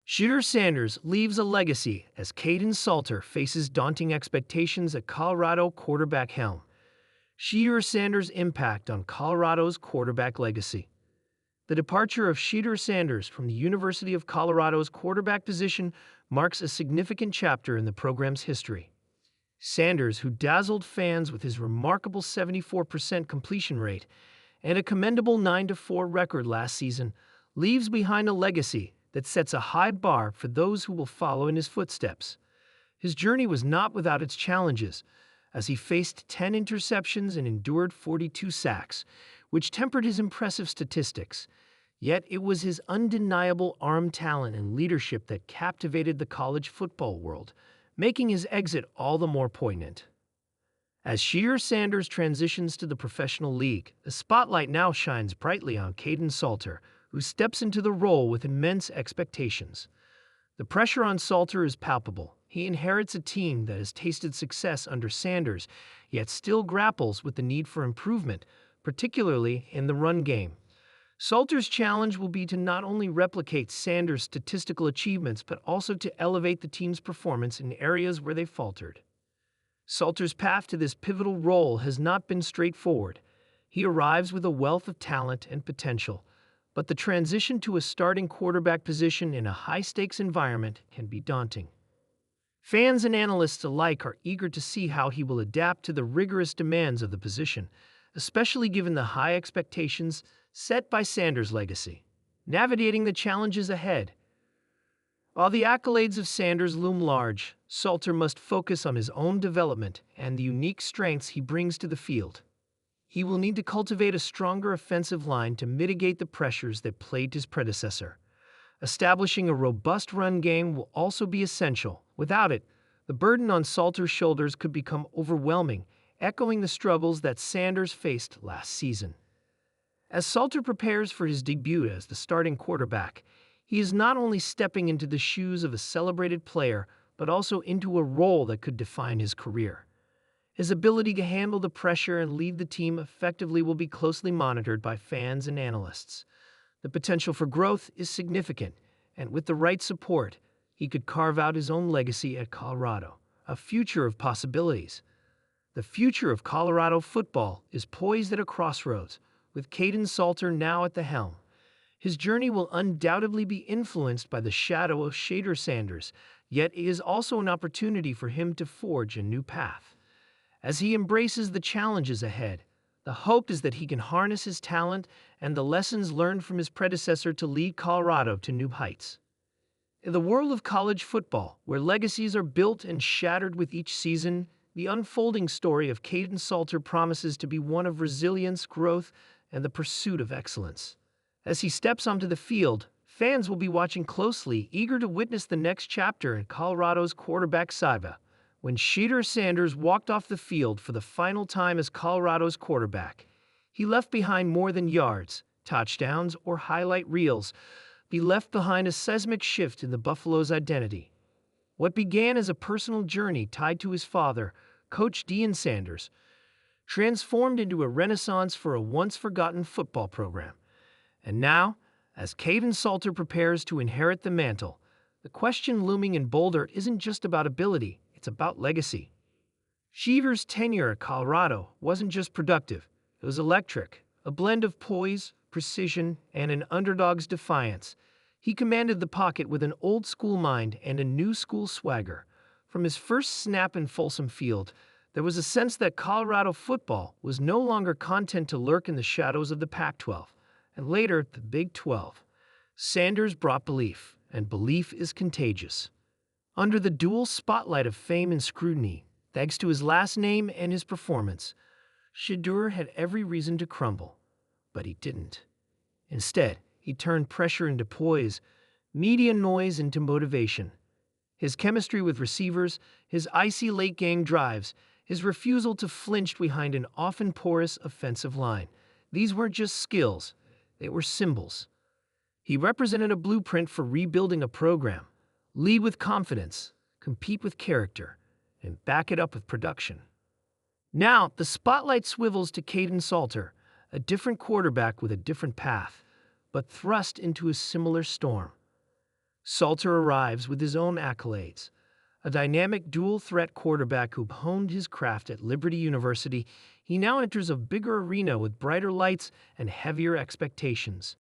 Shedeur Sanders leaves a legacy as Kaidon Salter faces daunting expectations at Colorado quarterback helm. Shedeur Sanders' impact on Colorado's quarterback legacy. The departure of Shedeur Sanders from the University of Colorado's quarterback position marks a significant chapter in the program's history. Sanders, who dazzled fans with his remarkable 74% completion rate and a commendable 9-4 record last season, leaves behind a legacy that sets a high bar for those who will follow in his footsteps. His journey was not without its challenges, as he faced 10 interceptions and endured 42 sacks, which tempered his impressive statistics. Yet it was his undeniable arm talent and leadership that captivated the college football world, making his exit all the more poignant. As Shedeur Sanders transitions to the professional league, the spotlight now shines brightly on Kaidon Salter, who steps into the role with immense expectations. The pressure on Salter is palpable. He inherits a team that has tasted success under Sanders, yet still grapples with the need for improvement, particularly in the run game. Salter's challenge will be to not only replicate Sanders' statistical achievements, but also to elevate the team's performance in areas where they faltered. Salter's path to this pivotal role has not been straightforward. He arrives with a wealth of talent and potential, but the transition to a starting quarterback position in a high-stakes environment can be daunting. Fans and analysts alike are eager to see how he will adapt to the rigorous demands of the position, especially given the high expectations set by Sanders' legacy. Navigating the challenges ahead. While the accolades of Sanders loom large, Salter must focus on his own development and the unique strengths he brings to the field. He will need to cultivate a stronger offensive line to mitigate the pressures that plagued his predecessor. Establishing a robust run game will also be essential. Without it, the burden on Salter's shoulders could become overwhelming, echoing the struggles that Sanders faced last season. As Salter prepares for his debut as the starting quarterback, he is not only stepping into the shoes of a celebrated player, but also into a role that could define his career. His ability to handle the pressure and lead the team effectively will be closely monitored by fans and analysts. The potential for growth is significant, and with the right support, he could carve out his own legacy at Colorado, a future of possibilities. The future of Colorado football is poised at a crossroads, with Kaidon Salter now at the helm. His journey will undoubtedly be influenced by the shadow of Shedeur Sanders, yet it is also an opportunity for him to forge a new path. As he embraces the challenges ahead, the hope is that he can harness his talent and the lessons learned from his predecessor to lead Colorado to new heights. In the world of college football, where legacies are built and shattered with each season, the unfolding story of Kaidon Salter promises to be one of resilience, growth, and the pursuit of excellence. As he steps onto the field, fans will be watching closely, eager to witness the next chapter in Colorado's quarterback saga. When Shedeur Sanders walked off the field for the final time as Colorado's quarterback, he left behind more than yards, touchdowns, or highlight reels. He left behind a seismic shift in the Buffalo's identity. What began as a personal journey tied to his father, Coach Deion Sanders, transformed into a renaissance for a once-forgotten football program. And now, as Kaidon Salter prepares to inherit the mantle, the question looming in Boulder isn't just about ability, it's about legacy. Shedeur's tenure at Colorado wasn't just productive, it was electric, a blend of poise, precision, and an underdog's defiance. He commanded the pocket with an old-school mind and a new-school swagger. From his first snap in Folsom Field, there was a sense that Colorado football was no longer content to lurk in the shadows of the Pac-12, and later the Big 12. Sanders brought belief, and belief is contagious. Under the dual spotlight of fame and scrutiny, thanks to his last name and his performance, Shedeur had every reason to crumble. But he didn't. Instead, he turned pressure into poise, media noise into motivation. His chemistry with receivers, his icy late-game drives, his refusal to flinch behind an often porous offensive line. These weren't just skills, they were symbols. He represented a blueprint for rebuilding a program. Lead with confidence, compete with character, and back it up with production. Now, the spotlight swivels to Kaidon Salter, a different quarterback with a different path, but thrust into a similar storm. Salter arrives with his own accolades. A dynamic dual-threat quarterback who honed his craft at Liberty University, he now enters a bigger arena with brighter lights and heavier expectations.